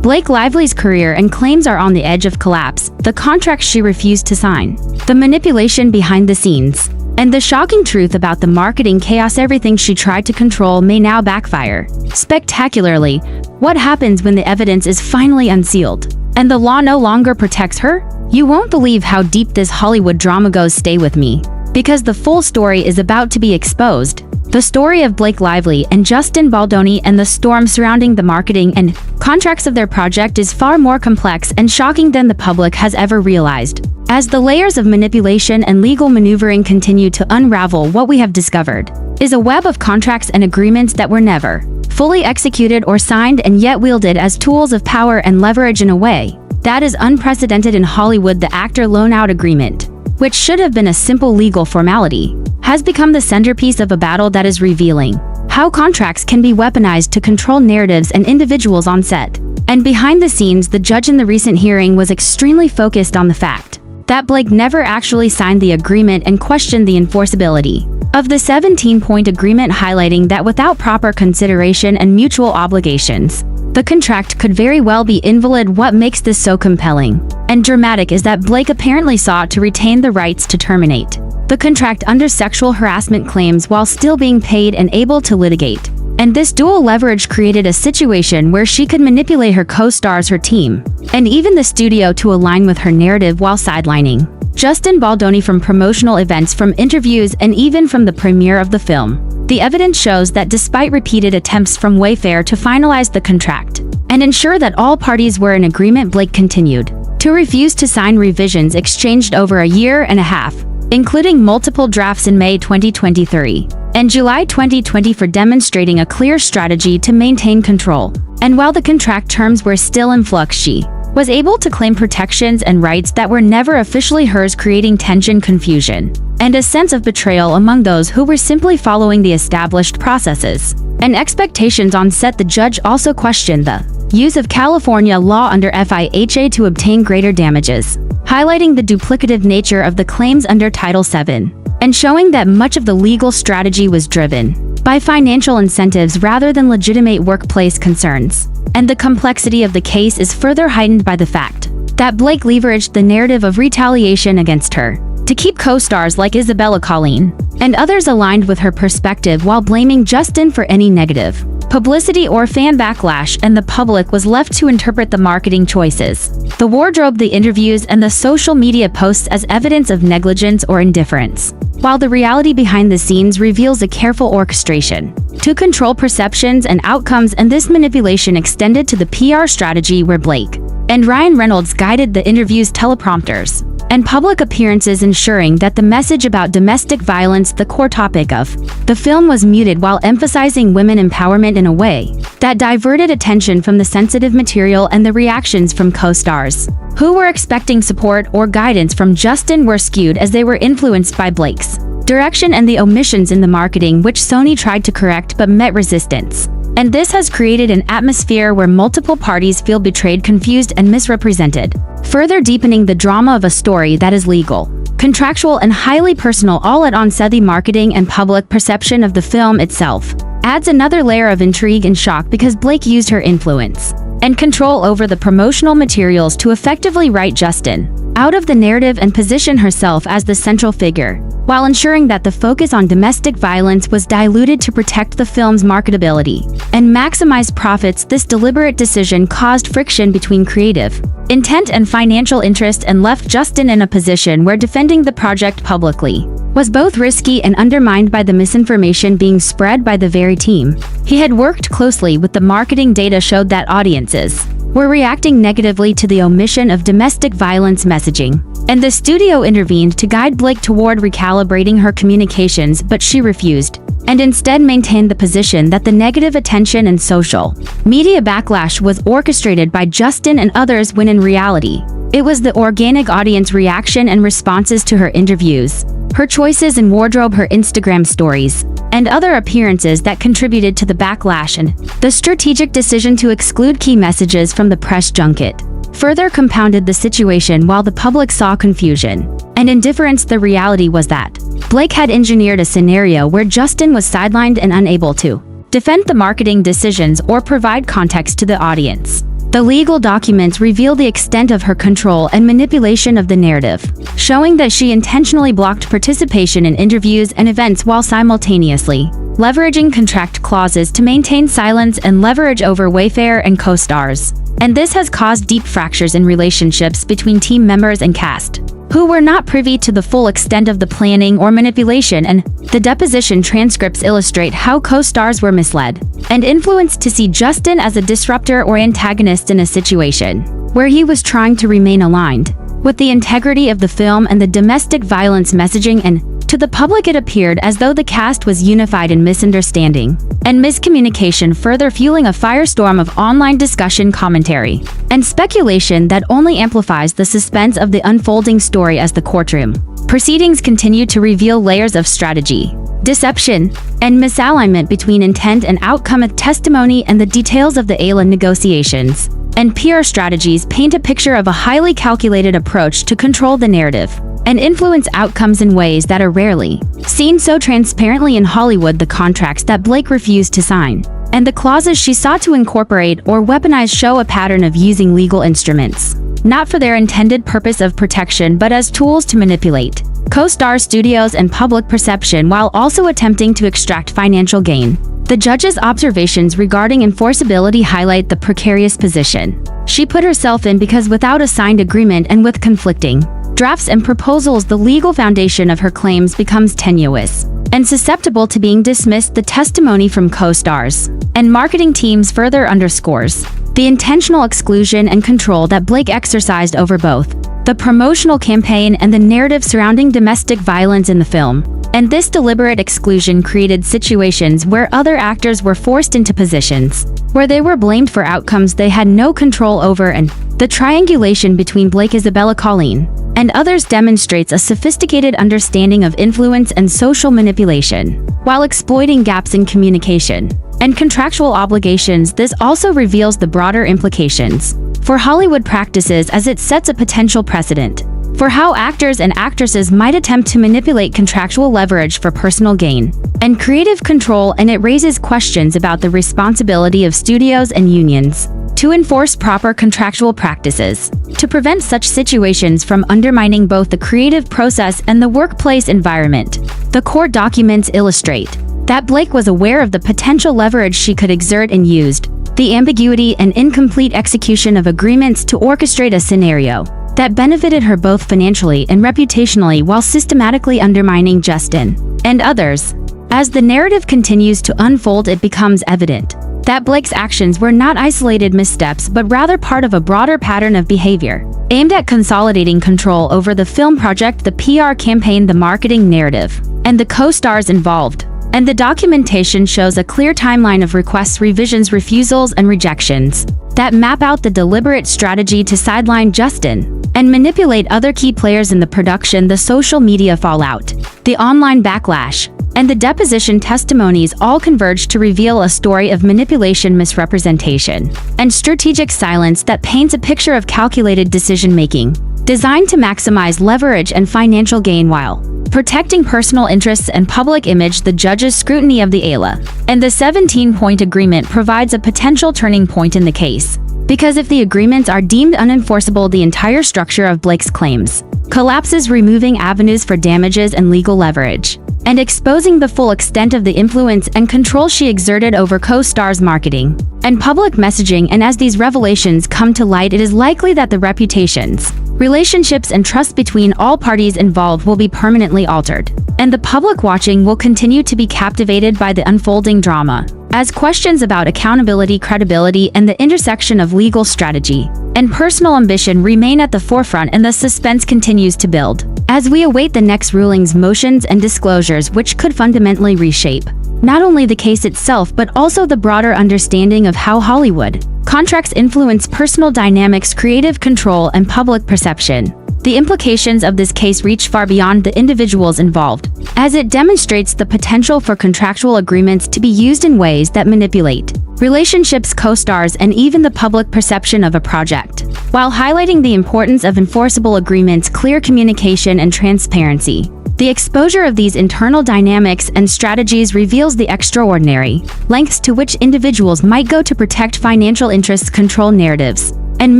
Blake Lively's career and claims are on the edge of collapse, the contracts she refused to sign, the manipulation behind the scenes, and the shocking truth about the marketing chaos. Everything she tried to control may now backfire spectacularly. What happens when the evidence is finally unsealed, and the law no longer protects her? You won't believe how deep this Hollywood drama goes. Stay with me, because the full story is about to be exposed. The story of Blake Lively and Justin Baldoni and the storm surrounding the marketing and contracts of their project is far more complex and shocking than the public has ever realized. As the layers of manipulation and legal maneuvering continue to unravel, what we have discovered is a web of contracts and agreements that were never fully executed or signed, and yet wielded as tools of power and leverage in a way that is unprecedented in Hollywood. The actor loan-out agreement, which should have been a simple legal formality, has become the centerpiece of a battle that is revealing how contracts can be weaponized to control narratives and individuals on set. And behind the scenes, the judge in the recent hearing was extremely focused on the fact that Blake never actually signed the agreement and questioned the enforceability of the 17-point agreement, highlighting that without proper consideration and mutual obligations, the contract could very well be invalid. What makes this so compelling and dramatic is that Blake apparently sought to retain the rights to terminate the contract under sexual harassment claims while still being paid and able to litigate. And this dual leverage created a situation where she could manipulate her co-stars, her team, and even the studio to align with her narrative while sidelining Justin Baldoni from promotional events, from interviews, and even from the premiere of the film. The evidence shows that despite repeated attempts from Wayfair to finalize the contract and ensure that all parties were in agreement, Blake continued to refuse to sign. Revisions exchanged over a year and a half, including multiple drafts in May 2023 and July 2020, for demonstrating a clear strategy to maintain control. And while the contract terms were still in flux, she was able to claim protections and rights that were never officially hers, creating tension, confusion, and a sense of betrayal among those who were simply following the established processes and expectations on set. The judge also questioned the use of California law under FIHA to obtain greater damages, highlighting the duplicative nature of the claims under Title VII, and showing that much of the legal strategy was driven by financial incentives rather than legitimate workplace concerns. And the complexity of the case is further heightened by the fact that Blake leveraged the narrative of retaliation against her to keep co-stars like Isabella Colleen and others aligned with her perspective, while blaming Justin for any negative publicity or fan backlash, and the public was left to interpret the marketing choices, the wardrobe, the interviews, and the social media posts as evidence of negligence or indifference, while the reality behind the scenes reveals a careful orchestration to control perceptions and outcomes. And this manipulation extended to the PR strategy, where Blake and Ryan Reynolds guided the interviews, teleprompters, and public appearances, ensuring that the message about domestic violence, the core topic of the film, was muted, while emphasizing women empowerment in a way that diverted attention from the sensitive material. And the reactions from co-stars who were expecting support or guidance from Justin were skewed, as they were influenced by Blake's direction and the omissions in the marketing, which Sony tried to correct but met resistance. And this has created an atmosphere where multiple parties feel betrayed, confused, and misrepresented, further deepening the drama of a story that is legal, contractual, and highly personal all at once. The marketing and public perception of the film itself adds another layer of intrigue and shock, because Blake used her influence and control over the promotional materials to effectively write Justin out of the narrative and position herself as the central figure, while ensuring that the focus on domestic violence was diluted to protect the film's marketability and maximize profits. This deliberate decision caused friction between creative intent and financial interest, and left Justin in a position where defending the project publicly was both risky and undermined by the misinformation being spread by the very team he had worked closely with. The marketing data showed that audiences were reacting negatively to the omission of domestic violence messaging, and the studio intervened to guide Blake toward recalibrating her communications, but she refused, and instead maintained the position that the negative attention and social media backlash was orchestrated by Justin and others, when in reality, it was the organic audience reaction and responses to her interviews, her choices in wardrobe, her Instagram stories, and other appearances that contributed to the backlash. And the strategic decision to exclude key messages from the press junket further compounded the situation. While the public saw confusion and indifference, the reality was that Blake had engineered a scenario where Justin was sidelined and unable to defend the marketing decisions or provide context to the audience. The legal documents reveal the extent of her control and manipulation of the narrative, showing that she intentionally blocked participation in interviews and events while simultaneously leveraging contract clauses to maintain silence and leverage over Wayfair and co-stars. And this has caused deep fractures in relationships between team members and cast, who were not privy to the full extent of the planning or manipulation, and the deposition transcripts illustrate how co-stars were misled and influenced to see Justin as a disruptor or antagonist in a situation where he was trying to remain aligned with the integrity of the film and the domestic violence messaging, and to the public it appeared as though the cast was unified in misunderstanding and miscommunication, further fueling a firestorm of online discussion, commentary, and speculation that only amplifies the suspense of the unfolding story as the courtroom proceedings continue to reveal layers of strategy, deception, and misalignment between intent and outcome. Of testimony and the details of the Ayla negotiations and PR strategies paint a picture of a highly calculated approach to control the narrative and influence outcomes in ways that are rarely seen so transparently in Hollywood. The contracts that Blake refused to sign and the clauses she sought to incorporate or weaponize show a pattern of using legal instruments not for their intended purpose of protection but as tools to manipulate co-star studios and public perception while also attempting to extract financial gain. The judge's observations regarding enforceability highlight the precarious position she put herself in, because without a signed agreement and with conflicting drafts and proposals, the legal foundation of her claims becomes tenuous and susceptible to being dismissed. The testimony from co-stars and marketing teams further underscores the intentional exclusion and control that Blake exercised over both the promotional campaign and the narrative surrounding domestic violence in the film. And this deliberate exclusion created situations where other actors were forced into positions where they were blamed for outcomes they had no control over, and the triangulation between Blake, Isabella Colleen, and others demonstrates a sophisticated understanding of influence and social manipulation, while exploiting gaps in communication and contractual obligations. This also reveals the broader implications for Hollywood practices, as it sets a potential precedent for how actors and actresses might attempt to manipulate contractual leverage for personal gain and creative control, and it raises questions about the responsibility of studios and unions to enforce proper contractual practices to prevent such situations from undermining both the creative process and the workplace environment. The court documents illustrate that Blake was aware of the potential leverage she could exert and used the ambiguity and incomplete execution of agreements to orchestrate a scenario that benefited her both financially and reputationally while systematically undermining Justin and others. As the narrative continues to unfold, it becomes evident that Blake's actions were not isolated missteps but rather part of a broader pattern of behavior aimed at consolidating control over the film project, the PR campaign, the marketing narrative, and the co-stars involved. And the documentation shows a clear timeline of requests, revisions, refusals, and rejections that map out the deliberate strategy to sideline Justin and manipulate other key players in the production. The social media fallout, the online backlash, and the deposition testimonies all converge to reveal a story of manipulation, misrepresentation, and strategic silence that paints a picture of calculated decision-making designed to maximize leverage and financial gain while protecting personal interests and public image. The judge's scrutiny of the Ayla and the 17-point agreement provides a potential turning point in the case, because if the agreements are deemed unenforceable, the entire structure of Blake's claims collapses, removing avenues for damages and legal leverage, and exposing the full extent of the influence and control she exerted over co-stars' marketing and public messaging. And as these revelations come to light, it is likely that the reputations, relationships, and trust between all parties involved will be permanently altered, and the public watching will continue to be captivated by the unfolding drama, as questions about accountability, credibility, and the intersection of legal strategy and personal ambition remain at the forefront, and the suspense continues to build as we await the next rulings, motions, and disclosures which could fundamentally reshape not only the case itself but also the broader understanding of how Hollywood contracts influence personal dynamics, creative control, and public perception. The implications of this case reach far beyond the individuals involved, as it demonstrates the potential for contractual agreements to be used in ways that manipulate relationships, co-stars, and even the public perception of a project, while highlighting the importance of enforceable agreements, clear communication, and transparency. The The exposure of these internal dynamics and strategies reveals the extraordinary lengths to which individuals might go to protect financial interests, control narratives, and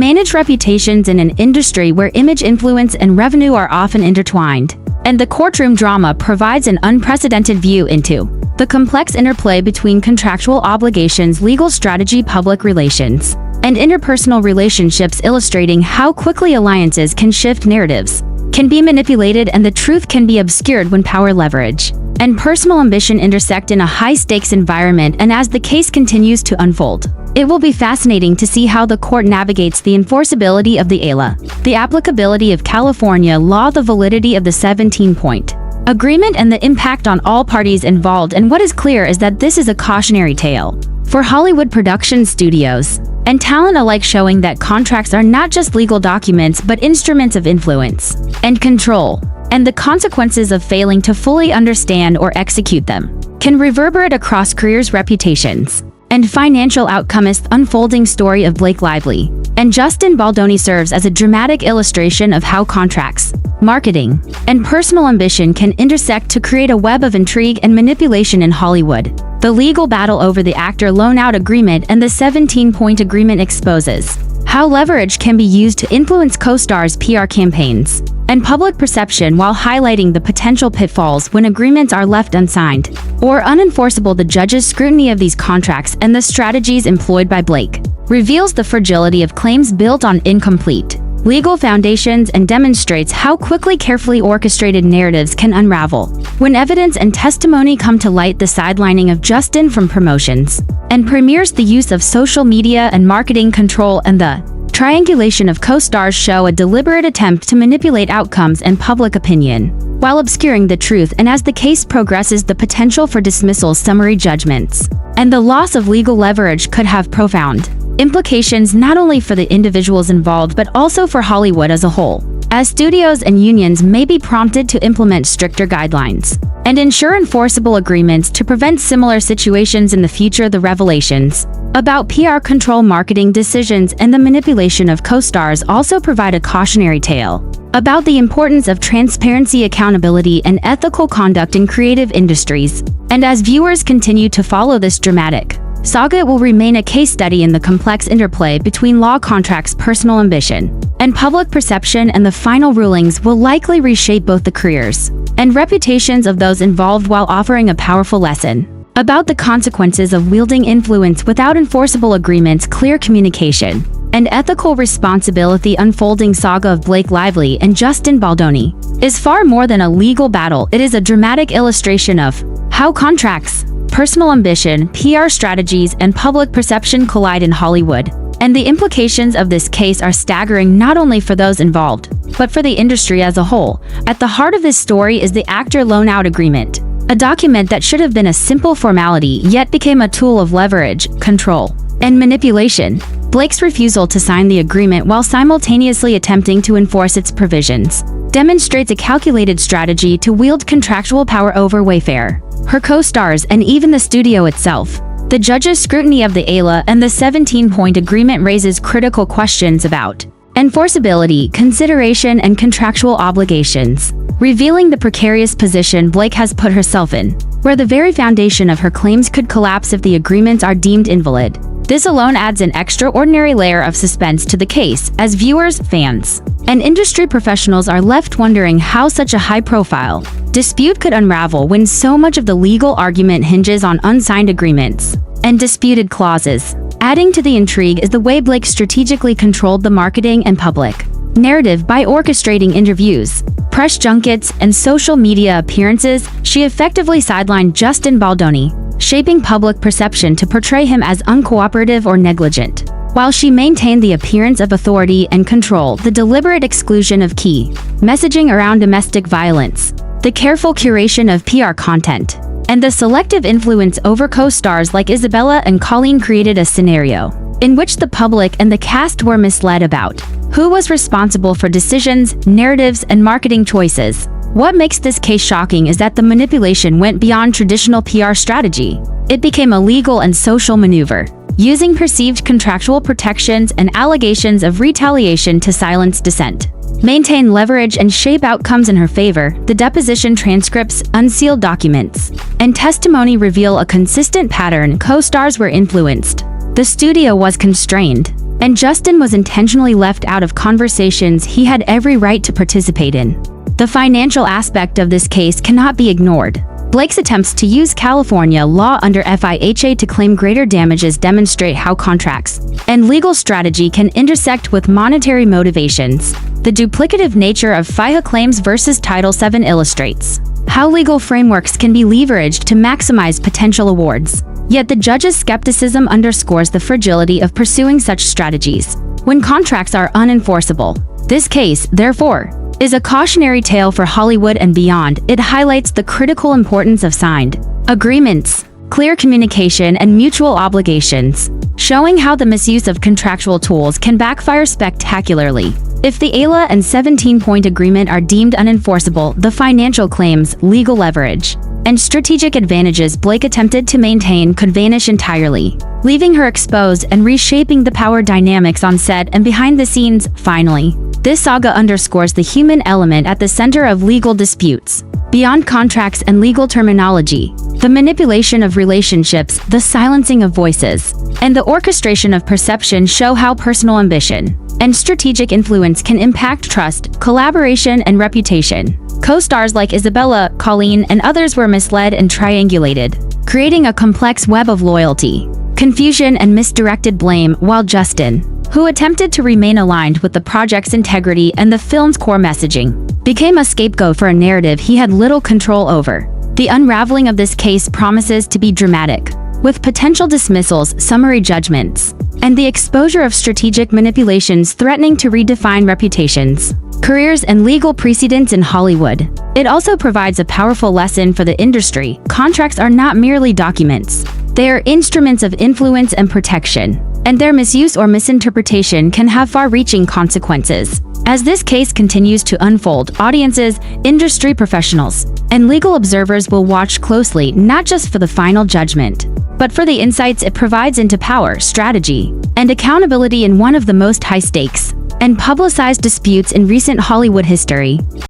manage reputations in an industry where image, influence, and revenue are often intertwined. And the courtroom drama provides an unprecedented view into the complex interplay between contractual obligations, legal strategy, public relations, and interpersonal relationships, illustrating how quickly alliances can shift, narratives can be manipulated, and the truth can be obscured when power, leverage, and personal ambition intersect in a high-stakes environment. And as the case continues to unfold, it will be fascinating to see how the court navigates the enforceability of the AILA, the applicability of California law, the validity of the 17-point agreement, and the impact on all parties involved. And what is clear is that this is a cautionary tale for Hollywood production studios and talent alike, showing that contracts are not just legal documents but instruments of influence and control, and the consequences of failing to fully understand or execute them can reverberate across careers, reputations, and financial outcomes. The unfolding story of Blake Lively and Justin Baldoni serves as a dramatic illustration of how contracts, marketing, and personal ambition can intersect to create a web of intrigue and manipulation in Hollywood. The legal battle over the actor loan-out agreement and the 17-point agreement exposes how leverage can be used to influence co-stars' PR campaigns and public perception, while highlighting the potential pitfalls when agreements are left unsigned or unenforceable. The judge's scrutiny of these contracts and the strategies employed by Blake reveals the fragility of claims built on incomplete legal foundations and demonstrates how quickly carefully orchestrated narratives can unravel when evidence and testimony come to light. The sidelining of Justin from promotions and premieres, the use of social media and marketing control, and the triangulation of co-stars show a deliberate attempt to manipulate outcomes and public opinion while obscuring the truth. And as the case progresses, the potential for dismissals, summary judgments, and the loss of legal leverage could have profound implications not only for the individuals involved but also for Hollywood as a whole, as studios and unions may be prompted to implement stricter guidelines and ensure enforceable agreements to prevent similar situations in the future. The revelations about PR control, marketing decisions, and the manipulation of co-stars also provide a cautionary tale about the importance of transparency, accountability, and ethical conduct in creative industries. And as viewers continue to follow this dramatic saga, it will remain a case study in the complex interplay between law, contracts, personal ambition, and public perception, and the final rulings will likely reshape both the careers and reputations of those involved while offering a powerful lesson about the consequences of wielding influence without enforceable agreements, clear communication, and ethical responsibility. Unfolding saga of Blake Lively and Justin Baldoni is far more than a legal battle. It is a dramatic illustration of how contracts, personal ambition, PR strategies, and public perception collide in Hollywood. And the implications of this case are staggering, not only for those involved, but for the industry as a whole. At the heart of this story is the actor loan-out agreement, a document that should have been a simple formality yet became a tool of leverage, control, and manipulation. Blake's refusal to sign the agreement while simultaneously attempting to enforce its provisions demonstrates a calculated strategy to wield contractual power over Wayfair, her co-stars, and even the studio itself. The judge's scrutiny of the AILA and the 17-point agreement raises critical questions about enforceability, consideration, and contractual obligations, revealing the precarious position Blake has put herself in, where the very foundation of her claims could collapse if the agreements are deemed invalid. This alone adds an extraordinary layer of suspense to the case, as viewers, fans, and industry professionals are left wondering how such a high-profile dispute could unravel when so much of the legal argument hinges on unsigned agreements and disputed clauses. Adding to the intrigue is the way Blake strategically controlled the marketing and public narrative by orchestrating interviews, press junkets, and social media appearances. She effectively sidelined Justin Baldoni, shaping public perception to portray him as uncooperative or negligent, while she maintained the appearance of authority and control. The deliberate exclusion of key messaging around domestic violence, the careful curation of PR content, and the selective influence over co-stars like Isabella and Colleen created a scenario in which the public and the cast were misled about who was responsible for decisions, narratives, and marketing choices. What makes this case shocking is that the manipulation went beyond traditional PR strategy. It became a legal and social maneuver, using perceived contractual protections and allegations of retaliation to silence dissent. maintain leverage, and shape outcomes in her favor. The deposition transcripts, unsealed documents, and testimony reveal a consistent pattern. Co-stars were influenced. The studio was constrained, and Justin was intentionally left out of conversations he had every right to participate in. The financial aspect of this case cannot be ignored. Blake's attempts to use California law under FIHA to claim greater damages demonstrate how contracts and legal strategy can intersect with monetary motivations. The duplicative nature of FIHA claims versus Title VII illustrates how legal frameworks can be leveraged to maximize potential awards. Yet the judge's skepticism underscores the fragility of pursuing such strategies when contracts are unenforceable. This case, therefore, is a cautionary tale for Hollywood and beyond. It highlights the critical importance of signed agreements, clear communication, and mutual obligations, showing how the misuse of contractual tools can backfire spectacularly. If the ALA and 17-point agreement are deemed unenforceable, the financial claims, legal leverage, and strategic advantages Blake attempted to maintain could vanish entirely, leaving her exposed and reshaping the power dynamics on set and behind the scenes. Finally, this saga underscores the human element at the center of legal disputes. Beyond contracts and legal terminology, the manipulation of relationships, the silencing of voices, and the orchestration of perception show how personal ambition and strategic influence can impact trust, collaboration, and reputation. Co-stars like Isabella, Colleen, and others were misled and triangulated, creating a complex web of loyalty, confusion, and misdirected blame, while Justin, who attempted to remain aligned with the project's integrity and the film's core messaging, became a scapegoat for a narrative he had little control over. The unraveling of this case promises to be dramatic, with potential dismissals, summary judgments, and the exposure of strategic manipulations threatening to redefine reputations, careers, and legal precedents in Hollywood. It also provides a powerful lesson for the industry. Contracts are not merely documents. They are instruments of influence and protection, and their misuse or misinterpretation can have far-reaching consequences. As this case continues to unfold, audiences, industry professionals, and legal observers will watch closely, not just for the final judgment, but for the insights it provides into power, strategy, and accountability in one of the most high-stakes and publicized disputes in recent Hollywood history.